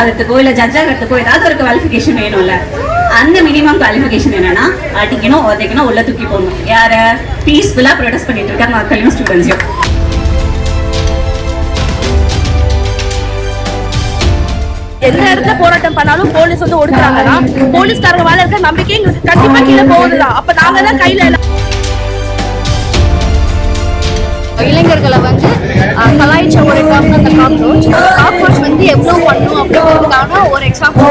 ஆகிறதுக்கோ இல்லை ஜட்ஜ் ஆகிறதுக்கோ ஏதாவது ஒரு குவாலிஃபிகேஷன் வேணும்ல. அந்த மினிமம் குவாலிஃபிகேஷன் என்னன்னா அடிக்கணும், உதைக்கணும், உள்ள தூக்கி போடணும். யாரை பீஸ்ஃபுல்லாக ப்ரொடெஸ்ட் பண்ணிட்டு இருக்காங்க மக்களையும் ஸ்டூடெண்ட்ஸையும். எந்த இடத்துல போராட்டம் பண்ணாலும் போலீஸ் வந்து ஒடுக்குறாங்கன்னா போலீஸ்காரங்க மேல இருக்க நம்பிக்கை எங்களுக்கு கண்டிப்பா கீழே போகுதுதான். அப்ப நாங்க தான் கையில இளைஞர்களை வந்து கலாய்ச்ச ஒரு அந்த காக்ரோச் வந்து எவ்வளவு பண்ணும் அப்படிங்கிறதுக்கான ஒரு எக்ஸாம்பிள்.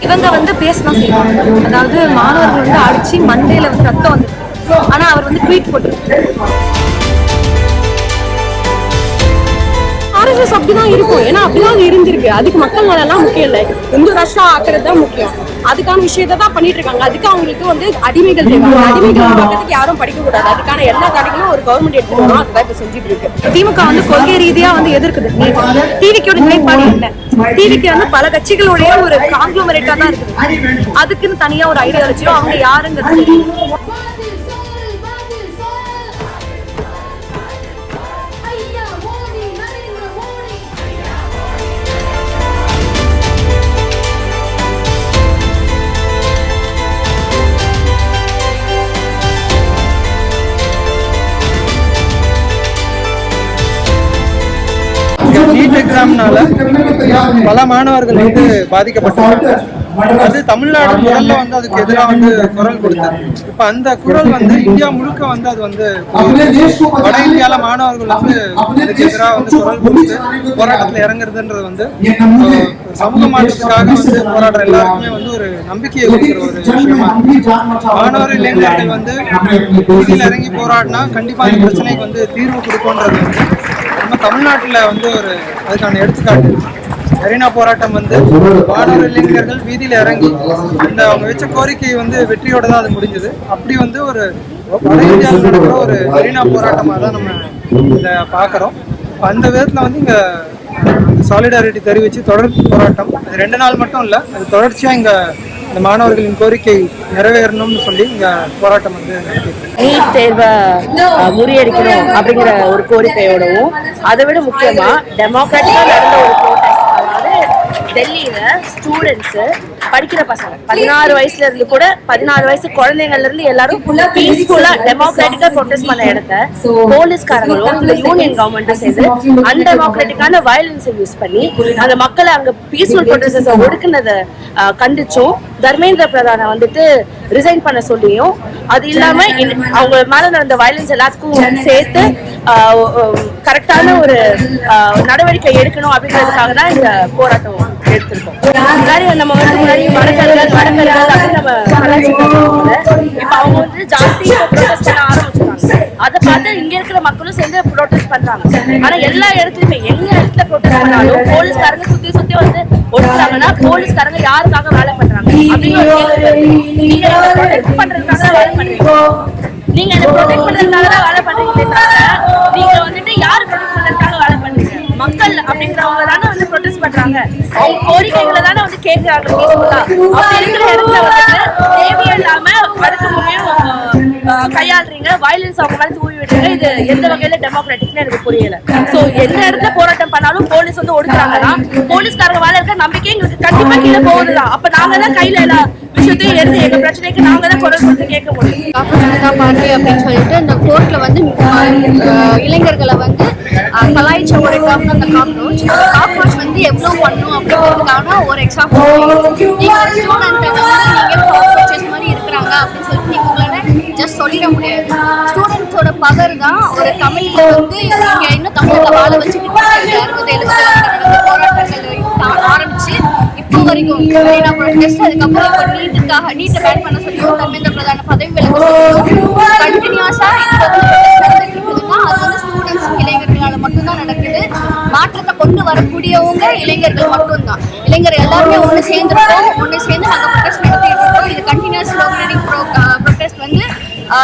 இவங்க வந்து பேசலாம் செய்வாங்க. அதாவது மாணவர்கள் வந்து அடிச்சு மண்டையில வந்து ரத்தம் வந்து, ஆனா அவர் வந்து ட்வீட் போட்டு ஆர்எஸ்எஸ் அப்படிதான் இருக்கும். ஏன்னா அப்படிதான் இருந்திருக்கு. அதுக்கு மக்கள் நலெல்லாம் முக்கியம் இல்லை, இந்து ராஷ்டிரம் ஆக்குறது தான் முக்கியம். அதுக்கான விஷயத்தை தான் பண்ணிட்டு இருக்காங்க. அதுக்கு அவங்களுக்கு வந்து அடிமைகள் தேவை. அடிமைகள் பக்கத்துக்கு யாரும் படிக்க கூடாது. அதுக்கான எல்லா தடைகளும் ஒரு கவர்மெண்ட் எடுத்துட்டு வரும். அதுதான் இப்ப செஞ்சுட்டு இருக்கு. திமுக வந்து கொள்கை ரீதியா வந்து எதிர்க்குது. டிவிக்கோட நிலைப்பாடு இல்லை. டிவிக்கு வந்து பல கட்சிகளுடைய ஒரு காங்கிளோமரேட்டா தான் இருக்குது. அதுக்குன்னு தனியா ஒரு ஐடியாலஜியோ அவங்க யாருங்கிறது. நீட் எக்ஸாம்னால பல மாணவர்கள் வந்து பாதிக்கப்பட்டாங்க. அது தமிழ்நாடு முதல்ல வந்து அதுக்கு எதிராக வந்து குரல் கொடுத்தாரு. இப்ப அந்த குரல் வந்து இந்தியா முழுக்க வந்து அது வந்து வட இந்தியால மாணவர்கள் வந்து அதுக்கு எதிராக வந்து குரல் கொடுத்து போராட்டத்துல இறங்குறதுன்றது வந்து சமூக மாற்றத்துக்காக வந்து போராடுற எல்லாருக்குமே வந்து ஒரு நம்பிக்கையை கொடுக்குற ஒரு விஷயமா. மாணவர் இளைஞர்கள் வந்து வீதியில் இறங்கி போராடினா கண்டிப்பா இந்த பிரச்சனைக்கு வந்து தீர்வு கொடுக்கும்ன்றது வந்து நம்ம தமிழ்நாட்டுல வந்து ஒரு அதுக்கான எடுத்துக்காட்டு. மெரினா போராட்டம் வந்து மாணவர் இளைஞர்கள் வீதியில இறங்கி அந்த அவங்க வச்ச கோரிக்கை வந்து வெற்றியோட தான் அது முடிஞ்சது. அப்படி வந்து ஒரு வட இந்தியாவில் நடக்கிற ஒரு மெரினா போராட்டமாக தான் நம்ம இதை பார்க்குறோம். அந்த விதத்தில் வந்து இங்கே சாலிடாரிட்டி தெரிவித்து தொடர் போராட்டம் அது 2 நாள் மட்டும் இல்லை, அது தொடர்ச்சியாக இங்கே இந்த மாணவர்களின் கோரிக்கை நிறைவேறணும்னு சொல்லி இங்கே போராட்டம் வந்து நீட் தேர்வை முறியடிக்கணும் அப்படிங்கிற ஒரு கோரிக்கையோடவும், அதை விட முக்கியமா டெமோக்ராட்டிக்கா நடந்த ஒரு ப்ரோட்டஸ்ட். அதாவது டெல்லியில ஸ்டூடெண்ட்ஸ் படிக்கிற பசங்க 16 வயசுல இருந்து கூட 16 வயசு குழந்தைங்கள்ல இருந்து எல்லாரும் பீஸ்ஃபுல்லா டெமோக்ராட்டிக்கா ப்ரொடெஸ்ட் பண்ண இடத்த போலீஸ்காரங்களும் இந்த யூனியன் கவர்மெண்ட்டும் சேர்ந்து அன்டெமோக்ராட்டிக்கான வயலன்ஸை யூஸ் பண்ணி அந்த மக்களை அங்க பீஸ்ஃபுல் ப்ரொடெஸ்டர்ஸை ஒடுக்குனதை கண்டிச்சும் தர்மேந்திர பிரதானை வந்துட்டு ரிசைன் பண்ண சொல்லியும், அது இல்லாம அவங்க மேல நடந்த வயலன்ஸ் எல்லாத்துக்கும் சேர்த்து கரெக்டான ஒரு நடவடிக்கை எடுக்கணும் அப்படிங்கிறதுக்காக தான் இந்த போராட்டம் எடுத்திருக்கோம். முன்னாடி நம்ம வந்து முன்னாடி வடக்கர்கள் அப்படின்னு நம்ம இப்ப அவங்க வந்து ஜாஸ்தி ப்ரொடெஸ்ட் பண்ண ஆரம்பிச்சிருக்காங்க. அதை பார்த்து இங்க இருக்கிற மக்களும் சேர்ந்து ப்ரொடெஸ்ட் பண்றாங்க. ஆனா எல்லா இடத்துலயுமே எங்க இடத்துல ப்ரொடெஸ்ட் பண்ணாலும் போலீஸ்காரங்க சுத்தி சுத்தி வந்து ஒடுக்குறாங்கன்னா போலீஸ்காரங்க யாருக்காக வேலை பண்றாங்க அப்படின்னு நீங்க ப்ரொடெக்ட் பண்றதுக்காக வேலை பண்றீங்க. நீங்க இதை ப்ரொடெக்ட் பண்றதுக்காக தான் வேலை பண்றீங்களே, நீங்க வந்துட்டு யாரு ப்ரொடெக்ட் பண்றதுக்காக வேலை பண்றீங்க? மக்கள் அப்படிங்கிறவங்க தானே வந்து ப்ரொடெஸ்ட் பண்றாங்க. அவங்க கோரிக்கைகளை தானே வந்து கேட்கிறாங்க. அப்படி இருக்கிற இடத்துல வந்துட்டு தேவையில்லாம அடுத்த கையாளுறீங்க, வயலன்ஸ் அவங்க மேல தூவி விட்டுருங்க. இது எந்த வகையில டெமோக்ராட்டிக்னு எனக்கு புரியல. சோ எந்த இடத்துல போராட்டம் பண்ணாலும் போலீஸ் வந்து ஒடுக்குறாங்கன்னா போலீஸ்காரங்க மேல இருக்க நம்பிக்கை எங்களுக்கு கண்டிப்பா கீழே போகுதுதான். அப்ப நாங்க தான் கையில எல்லா விஷயத்தையும் எடுத்து எங்க பிரச்சனைக்கு நாங்க தான் குரல் கொடுத்து கேட்க முடியும். ஜனதா பார்ட்டி அப்படின்னு சொல்லிட்டு இந்த கோர்ட்ல வந்து இளைஞர்களை வந்து கலாய்ச்ச ஒரு அந்த காக்ரோச் வந்து எவ்வளவு பண்ணும் அப்படிங்கிறதுக்கான ஒரு எக்ஸாம்பிள். நீங்க ஸ்டூடெண்ட்டை வந்து நீங்க காக்ரோச்சஸ் மாதிரி இருக்கிறாங்க அப்படின்னு சொல்லிட்டு நீங்க உங்களால ஜஸ்ட் சொல்லிட முடியாது. ஸ்டூடெண்ட்ஸோட பவர் தான் ஒரு தமிழ்ல வந்து நீங்க இன்னும் தமிழ்ல வாழ வச்சுக்கிட்டு 60-70 போராட்டங்கள் ஆரம்பிச்சு இப்போ வரைக்கும் மெரினா ப்ரொடெஸ்ட், அதுக்கப்புறம் இப்போ நீட்டை பேன் பண்ண சொல்லியும் தர்மேந்திர பிரதான பதவி விலக சொல்லியும் கண்டினியூஸா இப்போ நடந்துட்டு இருக்குதுன்னா அது வந்து ஸ்டூடெண்ட்ஸ் இளைஞர்களால மட்டும்தான் நடக்குது. மாற்றத்தை கொண்டு வரக்கூடியவங்க இளைஞர்கள் மட்டும்தான். இளைஞர்கள் எல்லாருமே ஒன்று சேர்ந்துருக்கோம். ஒன்று சேர்ந்து நாங்கள் ப்ரொடெஸ்ட் நடத்திட்டு இருக்கோம். இது கண்டினியூஸ் ஆர்கனைசிங் ப்ரொடெஸ்ட் வந்து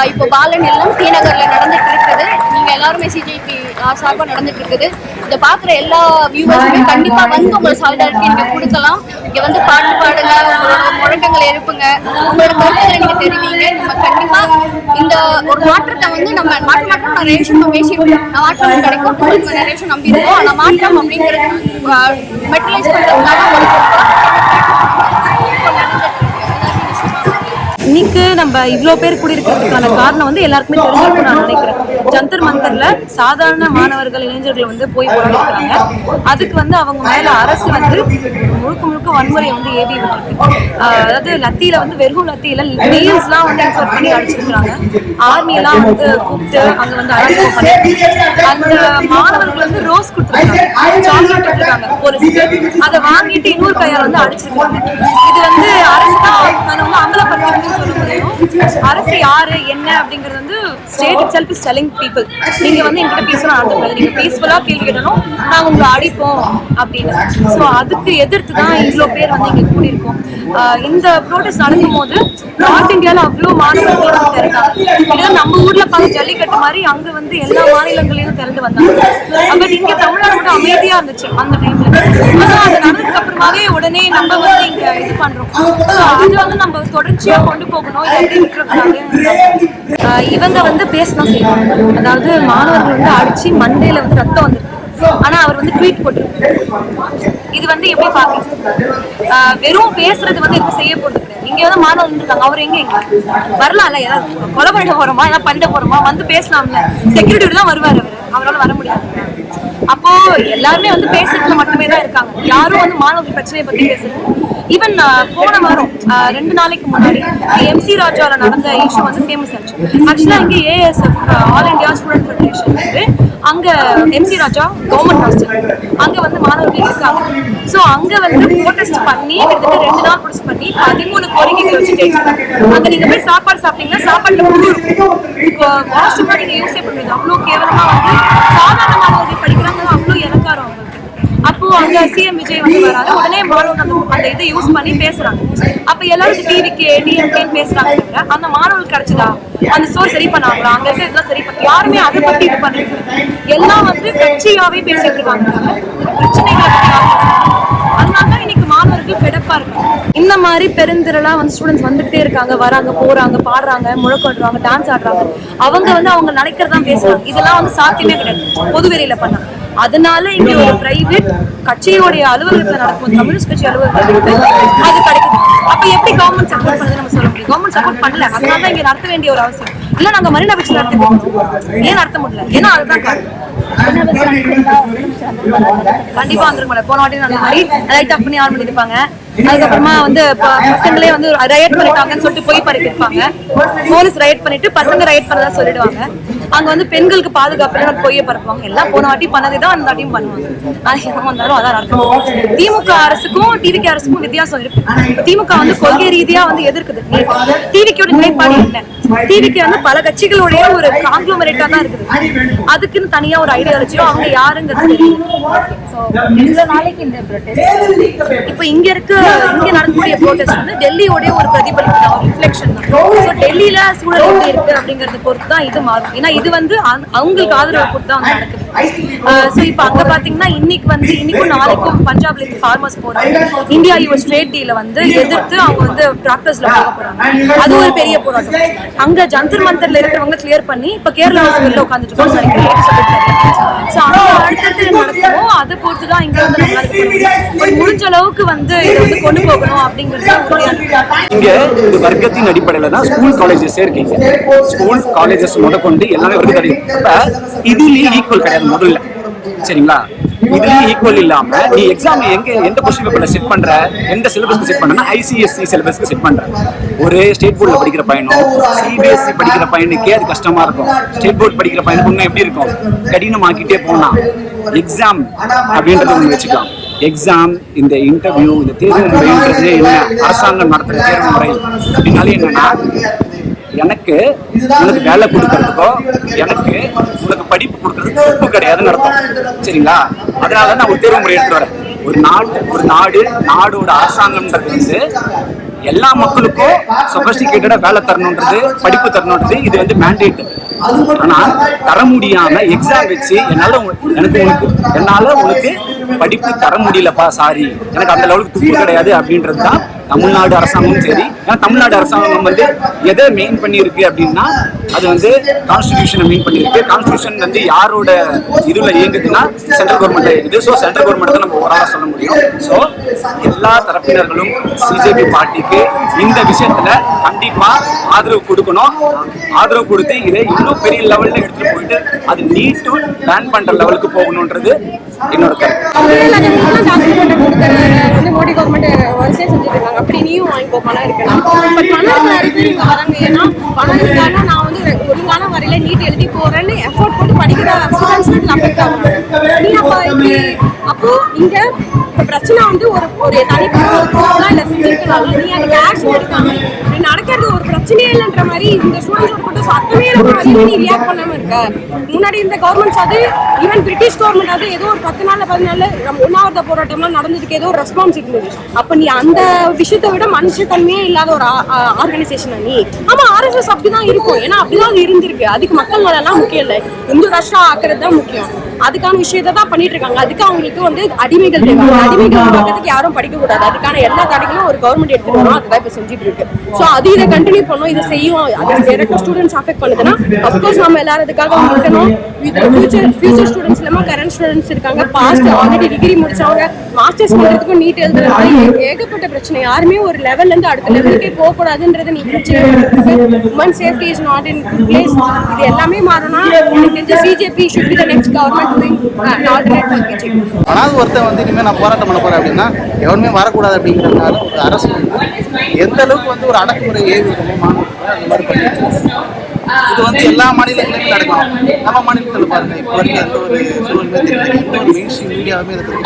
இப்போ பாலன் எல்லாம் டி நகர்ல நடந்துட்டு இருக்குது. நீங்க எல்லாருமே சிஜேபி சார்பாக நடந்துட்டு இருக்குது. இதை பார்க்குற எல்லா வியூவர்ஸுமே கண்டிப்பாக வந்து உங்களோட சாலிடாரிட்டி நீங்கள் கொடுக்கலாம். இங்கே வந்து பாட்டு பாடுங்க, உங்களோட முழக்கங்களை எழுப்புங்க, உங்களோட கருத்துக்களை நீங்கள் தெரிவிங்க. நம்ம கண்டிப்பாக இந்த ஒரு மாற்றத்தை வந்து நம்ம மாற்றம் நிறைய விஷயம் நம்ம பேசியிருக்கோம். மாற்றம் கிடைக்கும் நம்ம நிறைய விஷயம் நம்பியிருக்கோம். ஆனால் மாற்றம் அப்படிங்கிறது மெட்டலைஸ் பண்ணுறதுனால ஒரு இன்னைக்கு நம்ம இவ்வளோ பேர் கூடியிருக்கிறதுக்கான காரணம் வந்து எல்லாருக்குமே தெரிஞ்சிருக்கும் நான் நினைக்கிறேன். ஜந்தர் மந்தர்ல சாதாரண மாணவர்கள் இளைஞர்கள் வந்து போய் போராடிக்கிறாங்க. அதுக்கு வந்து அவங்க மேல அரசு வந்து முழுக்க வன்முறை வந்து ஏவி விட்டுருக்கு. அதாவது லத்தியில வந்து வெறும் லத்தியில நெயில்ஸ்லாம் வந்து இன்சர்ட் பண்ணி அடிச்சிருக்கிறாங்க. ஆர்மியெல்லாம் வந்து கூப்பிட்டு அங்க வந்து அழைப்பு பண்ணி அந்த மாணவர்கள் வந்து ரோஸ் கொடுத்துருக்காங்க, சாக்லேட் கொடுத்துருக்காங்க போலீஸ். அதை வாங்கிட்டு இன்னொரு கையால் வந்து அடிச்சிருக்காங்க. இது வந்து அரசு தான் வந்து அமலப்படுத்தி சொல்ல முடியும். அரசு யாரு என்ன அப்படிங்கிறது வந்து state it self is telling people. நீங்க வந்து என்கிட்ட பீஸ்ஃபுல்லா நடத்தக்கூடாது, நீங்க பீஸ்ஃபுல்லா கேள்வி கேட்டணும், நாங்க உங்களை அடிப்போம் அப்படின்னு. ஸோ அதுக்கு எதிர்த்து தான் இவ்வளோ பேர் வந்து இங்க கூடியிருக்கோம். இந்த ப்ரோட்டஸ்ட் நடக்கும் போது நார்த் இந்தியாவில் அவ்வளோ மாணவர்கள் வந்து திறந்தாங்க. நம்ம ஊர்ல பார்த்து ஜல்லிக்கட்டு மாதிரி அங்க வந்து எல்லா மாநிலங்களையும் திறந்து வந்தாங்க. பட் இங்க தமிழ்நாடு கூட அமைதியா இருந்துச்சு அந்த டைம்ல. ஆனா அது நடந்ததுக்கு அப்புறமாவே உடனே நம்ம வந்து இங்க இது பண்றோம். அது வந்து நம்ம தொடர்ச்சியா கொண்டு போகணும். இவங்க வந்து பேசணும் செய்வாங்க. அதாவது மாணவர்கள் வந்து அடிச்சு மண்டையில வந்து ரத்தம் வந்துருக்கு. ஆனா அவர் வந்து ட்வீட் போட்டிருக்கு. இது வந்து எப்படி பாக்குறது? வெறும் பேசுறது வந்து எதுவும் செய்ய போறது. இங்க வந்து மாணவர்கள் இருக்காங்க, அவர் எங்க வரலாம்ல, ஏதாவது கொலை பண்ண போறோமா, ஏதாவது பண்ண போறோமா, வந்து பேசலாம்ல. செக்யூரிட்டி தான் வருவாரு, அவரால் வர முடியாது. அப்போ எல்லாருமே வந்து பேசுறதுல மட்டுமே தான் இருக்காங்க. யாரும் வந்து மாணவர்கள் பிரச்சனையை பத்தி பேசுறது. ஈவன் போன வாரம் 2 நாளைக்கு முன்னாடி எம்சி ராஜால நடந்த இஷ்யூ வந்து ஃபேமஸ் ஆச்சு. ஆக்சுவலா இங்கே ASF all India student federation வந்து அங்க எம்சி ராஜா கவர்மெண்ட் ஹாஸ்டல் அங்க வந்து மாணவர்கள் இருக்காங்க. ஸோ அங்க வந்து ப்ரோட்டஸ்ட் பண்ணி கிட்டத்தட்ட 2 நாள் ப்ரோட்டஸ்ட் பண்ணி 13 கோரிக்கைகள் வச்சுட்டு அங்க நீங்க போய் சாப்பாடு சாப்பிட்டீங்கன்னா சாப்பாட்டுல புழு இருக்கும். வாஷ்ரூம்லாம் நீங்க யூஸே பண்ணுறது அவ்வளோ கேவலமா வந்து சாதாரண மாணவர்கள் படிக்கிறாங்க. அவ்வளோ இறக்காரம் அவங்களுக்கு. அப்போ அங்க CM விஜய் வந்து வராரு. உடனே மாணவர்கள் அந்த இதை யூஸ் பண்ணி பேசுறாங்க. அப்ப எல்லாரும் டிவிக்கு டிஎம்கேன்னு பேசுறாங்க. அந்த மாணவர்கள் கிடைச்சதா, அந்த சோர் சரி பண்ணாங்களா, அங்க இருக்க இதெல்லாம் சரி பண்ண யாருமே அதை பத்தி இது பண்ணுறது. எல்லாம் வந்து கட்சியாவே பேசிட்டு இருக்காங்க. பிரச்சனைகளை அதனால இன்னைக்கு மாணவர்கள் பெடப்பா இருக்காங்க. இந்த மாதிரி பெருந்திரளா வந்து ஸ்டூடெண்ட்ஸ் வந்துகிட்டே இருக்காங்க, வராங்க, போறாங்க, பாடுறாங்க, முழக்கடுறாங்க, டான்ஸ் ஆடுறாங்க. அவங்க வந்து அவங்க நினைக்கிறதான் பேசுறாங்க. இதெல்லாம் வந்து சாத்தியமே கிடையாது பொதுவெளியில பண்ண. அதனால இங்க ஒரு பிரைவேட் கட்சியோடைய அலுவலகத்துல நடக்கும், கம்யூனிஸ்ட் கட்சி அலுவலகத்துல அது கிடைக்கும். அப்ப எப்படி கவர்மெண்ட் சப்போர்ட் பண்ணுது நம்ம சொல்ல முடியும்? கவர்மெண்ட் சப்போர்ட் பண்ணல, அதனால இங்க நடத்த வேண்டிய ஒரு அவசியம் இல்ல. நாங்க மரீனா பீச் ஏன் நடத்த முடியல? ஏன்னா அதுதான் காரணம். கண்டிப்பா வந்துருக்க போன வாட்டி அந்த மாதிரி லைட் ஆஃப் பண்ணி ஆன் பண்ணிருப்பாங்க. அதுக்கப்புறமா வந்து பசங்களே வந்து ரயட் பண்ணிட்டாங்கன்னு சொல்லிட்டு போய் பறிப்பாங்க. போலீஸ் ரயட் பண்ணிட்டு பசங்க ரயட் பண்ணதா சொல்லிடுவாங்க. அங்க வந்து பெண்களுக்கு பாதுகாப்பு பொய்ய பரப்புவாங்க. எல்லாம் போன வாட்டி பண்ணதே தான் அந்த வாட்டியும் பண்ணுவாங்க. அது என்ன வந்தாலும் அதான் நடக்கும். திமுக அரசுக்கும் டிவிகே அரசுக்கும் வித்தியாசம் இருக்கு. திமுக வந்து கொள்கை ரீதியா வந்து எதிர்க்குது. டிவிக்கோட நிலைப்பாடு என்ன? டிவிக்கு வந்து பல கட்சிகளுடைய ஒரு காங்கிளோமரேட்டா தான் இருக்குது. அதுக்குன்னு தனியா ஒரு ஐடியாலஜியோ அவங்க யாருங்கிறது இப்ப இங்க நடக்கக்கூடிய ப்ரோட்டஸ்ட் வந்து டெல்லியோட ஒரு பிரதிபலிப்பு தான், ஒரு ரிஃப்ளெக்ஷன் தான். ஸோ டெல்லியில சூழல் எப்படி இருக்கு அப்படிங்கறத பொறுத்து தான் இது மாறும். ஏன்னா இது வந்து அவங்களுக்கு ஆதரவு பொறுத்து தான் வந்து நடக்குது. ஸோ இப்ப அங்க பாத்தீங்கன்னா இன்னைக்கும் நாளைக்கும் பஞ்சாப்ல இருந்து ஃபார்மர்ஸ் போறாங்க. இந்தியா US ட்ரேட் டீல வந்து எதிர்த்து அவங்க வந்து டிராக்டர்ஸ்ல போக போறாங்க. அது ஒரு பெரிய போராட்டம். அங்க ஜந்தர் மந்தர்ல இருக்கிறவங்க கிளியர் பண்ணி இப்ப கேரளா ஹாஸ்பிட்டல்ல உட்காந்துட்டு இருக்கோம் நினைக்கிறேன். ஸோ அங்க அடுத்தது நடக்குமோ அதை பொறுத்து தான் இங்க வந்து நம்மளால முடிஞ்ச அளவுக்கு வந்து இதை வந்து கொண்டு போகணும் அப்படிங்கிறது. இங்க இந்த வர்க்கத்தின் அடிப்படையில தான் ஸ்கூல் காலேஜஸ் இருக்கீங்க. ஸ்கூல் காலேஜஸ் முதற்கொண்டு எல்லாமே வருது கிடையாது. இப்ப இதுலயே ஈக்குவல் கிடையாது முதல்ல, சரிங்களா? இதுலயும் ஈக்குவல் இல்லாம நீ எக்ஸாம் எந்த கொஸ்டின் பேப்பர்ல செட் பண்ற, எந்த சிலபஸ்க்கு செட் பண்றனா ICSE சிலபஸ்க்கு செட் பண்ற. ஒரு ஸ்டேட் போர்ட்ல படிக்கிற பையனும் CBSE படிக்கிற பையனுக்கே அது கஷ்டமா இருக்கும். ஸ்டேட் போர்ட் படிக்கிற பையனுக்கு இன்னும் எப்படி இருக்கும்? கடினமாக்கிட்டே போனா எக்ஸாம் அப்படின்றத ஒண்ணு வச்சுக்கலாம். எக்ஸாம், இந்த இன்டர்வியூ, இந்த தேர்வு முறைன்றது என்ன? அரசாங்கம் நடத்துற தேர்வு முறை அப்படின்னாலே என்னன்னா, எனக்கு உனக்கு வேலை கொடுக்கறதுக்கோ எனக்கு உனக்கு படிப்பு கொடுக்கறதுக்கு உப்பு கிடையாதுன்னு அர்த்தம், சரிங்களா? அதனால நான் ஒரு தேர்வு முறை எடுத்துட்டு வரேன். ஒரு நாடோட அரசாங்கம்ன்றது வந்து எல்லா மக்களுக்கும் சொபஸ்டிகேட்டடா வேலை தரணுன்றது, படிப்பு தரணுன்றது இது வந்து மேண்டேட். ஆனா தர முடியாம எக்ஸாம் வச்சு என்னால உனக்கு படிப்பு தர முடியலப்பா, சாரி, எனக்கு அந்த லெவலுக்கு துப்பு கிடையாது அப்படின்றது தான் தமிழ்நாடு அரசாங்கமும் சரி. ஏன்னா தமிழ்நாடு அரசாங்கம் வந்து எதை மெயின் பண்ணியிருக்கு அப்படின்னா, அது வந்து கான்ஸ்டிடியூஷனை மெயின் பண்ணியிருக்கு. கான்ஸ்டிடியூஷன் வந்து யாரோட இதுல இயங்குதுன்னா சென்ட்ரல் கவர்மெண்ட் இது. ஸோ சென்ட்ரல் கவர்மெண்ட் தான் நம்ம ஓவராலா சொல்ல முடியும். ஸோ எல்லா தரப்பினர்களும் சிஜேபி பார்ட்டிக்கு இந்த விஷயத்துல கண்டிப்பா ஆதரவு கொடுக்கணும். ஆதரவு கொடுத்து இதை இன்னும் பெரிய லெவல்ல எடுத்துட்டு போயிட்டு அது நீட்டு பேன் பண்ற லெவலுக்கு போகணும்ன்றது என்னோட வந்து மோடி கவர்மெண்ட் வரிசையா செஞ்சுட்டு இருக்காங்க. அப்படி நீயும் வாங்கிக்கோ, பணம் இருக்கலாம். பட் பணம் நிறைய பேர் இங்க வராங்க. ஏன்னா பணம் இருக்காங்க, நான் வந்து ஒழுங்கான வரையில நீட் எழுதி போறேன்னு எஃபோர்ட் போட்டு படிக்கிற ஸ்டூடெண்ட்ஸ் அஃபெக்ட் ஆகும். நீ அப்போ இங்க பிரச்சனை வந்து ஒரு தனிப்பட்ட இல்ல செஞ்சிருக்கலாம். நீ அதுக்கு ஆக்ஷன் எடுக்காம இப்படி நடக்கிறது ஒரு பிரச்சனையே இல்லைன்ற மாதிரி இந்த ஸ்டூடெண்ட்ஸ் மட்டும் சத்தமே மாதிரி நீ ரியாக்ட் பண்ணாம இருக்க. முன்னாடி இந்த கவர்மெண்ட்ஸ் அது ஈவன் பிரிட்டிஷ் கவர்மெண்ட் அது ஏதோ ஒரு 10 நாள் 15 நாள் உண்ணாவிரத போராட்டம்லாம் நடந்ததுக்கு ஏதோ ஒரு ரெஸ்பான்ஸ் இருந்தது. அப்ப நீ அந்த விஷயத்தை விட மனுஷத்தன்மையே இல்லாத ஒரு ஆர்கனைசேஷன் நீ. ஆமா, RSS அப்படிதான் இருக்கும். ஏன்னா அப்படிதான் இருந்திருக்கு. அதுக்கு மக்கள் நலெல்லாம் முக்கியம் இல்லை, இந்து ராஷ்டிரா ஆக்குறது தான் முக்கியம். அதுக்கான விஷயத்தை தான் பண்ணிட்டு இருக்காங்க. அதுக்கு அவங்களுக்கு வந்து அடிமைகள் தேவை. அடிமைகள் பக்கத்துக்கு யாரும் படிக்க கூடாது. அதுக்கான எல்லா தடைகளும் ஒரு கவர்மெண்ட் எடுத்துட்டு வரும். அதுதான் இப்ப செஞ்சுட்டு இருக்கு. ஸோ அது இதை கண்டினியூ பண்ணும், இதை செய்யும். அது டேரக்ட் ஸ்டூடெண்ட்ஸ் அஃபெக்ட் பண்ணுதுன்னா அப்கோர்ஸ் நம்ம எல்லாரும் அதுக்காக இருக்கணும். ஃபியூச்சர் ஸ்டூடெண்ட்ஸ் இல்லாமல் கரண்ட் ஸ்டூடெண்ட்ஸ் இருக்காங்க. பாஸ்ட் ஆல்ரெடி டிகிரி முடிச்சவங்க மாஸ்டர்ஸ் பண்றதுக்கும் நீட் எழுதுறது ஏகப்பட்ட பிரச்சனை. யாருமே ஒரு லெவல்ல இருந்து அடுத்த லெவலுக்கே போகக்கூடாதுன்றது நீ பிரச்சனை. Woman safety is not in good place. இது எல்லாமே மாறணும். எனக்கு தெரிஞ்ச CJP should be the next government doing alternate for BJP. ஆனால் ஒருத்தன் வந்து இனிமேல் நான் போராட்டம் பண்ண போறேன் அப்படின்னா எவனுமே வரக்கூடாது அப்படிங்கிறதுனால ஒரு அரசு எந்த அளவுக்கு வந்து ஒரு அடக்குமுறை ஏவிக்கமோ மாநிலத்தில் அந்த மாதிரி பண்ணிட்டு இது வந்து எல்லா மாநிலங்களிலுமே நடக்கும். நம்ம மாநிலத்தில் பாருங்க, இப்போ வரைக்கும் எந்த ஒரு சூழலுமே தெரியல. எந்த ஒரு மெயின் ஸ்ட்ரீம் மீடியாவுமே இதை பற்றி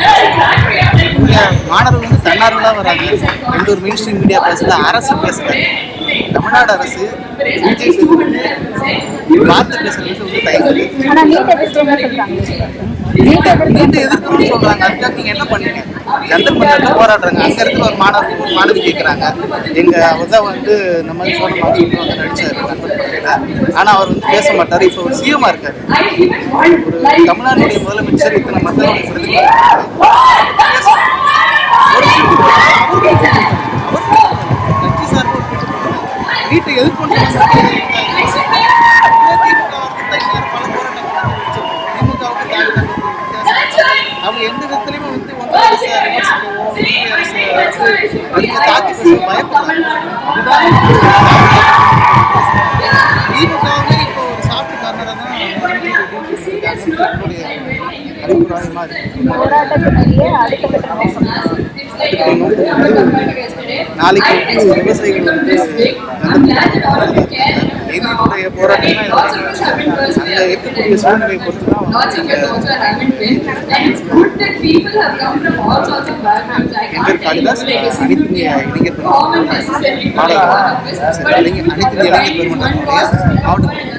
மாணவர்கள் வந்து தன்னார்வலாக வராங்க. எந்த ஒரு மெயின் ஸ்ட்ரீம் மீடியா பேசல, அரசு பேசல. தமிழ்நாடு அரசு பிஜேபி வார்த்தை பேசுறதுக்கு வந்து தயங்குது. நீட்டை எதிர்க்கணும்னு சொல்றாங்க. அதுக்காக நீங்க என்ன பண்ணீங்க? ஜந்தர் மந்தர்ல போராடுறாங்க. அங்க இருக்கிற ஒரு மாணவி கேட்கறாங்க, எங்க அவர் தான் வந்து இந்த மாதிரி சோழமாக வந்து நடிச்சாரு. ஆனா அவர் வந்து பேச மாட்டாரு. இப்போ ஒரு சிஎம்மா இருக்காரு. ஒரு தமிழ்நாட்டுடைய முதலமைச்சர் இத்தனை மக்களுடைய நீட்டை எதிர்ப்பு அவங்க எந்த விதத்துலையுமே வந்து தாக்கி பயப்படுறாங்க. திமுகவே இப்போ ஒரு சாப்பிட்டு காரணம் தான் நாளைக்கு விவசாயிகள் வந்து என்னுடைய போராட்டம் அங்கே இருக்கக்கூடிய சூழ்நிலையை பொறுத்து தான் காளிதாஸ் அனைத்து இளைஞர் பெருமன்ற மாவட்ட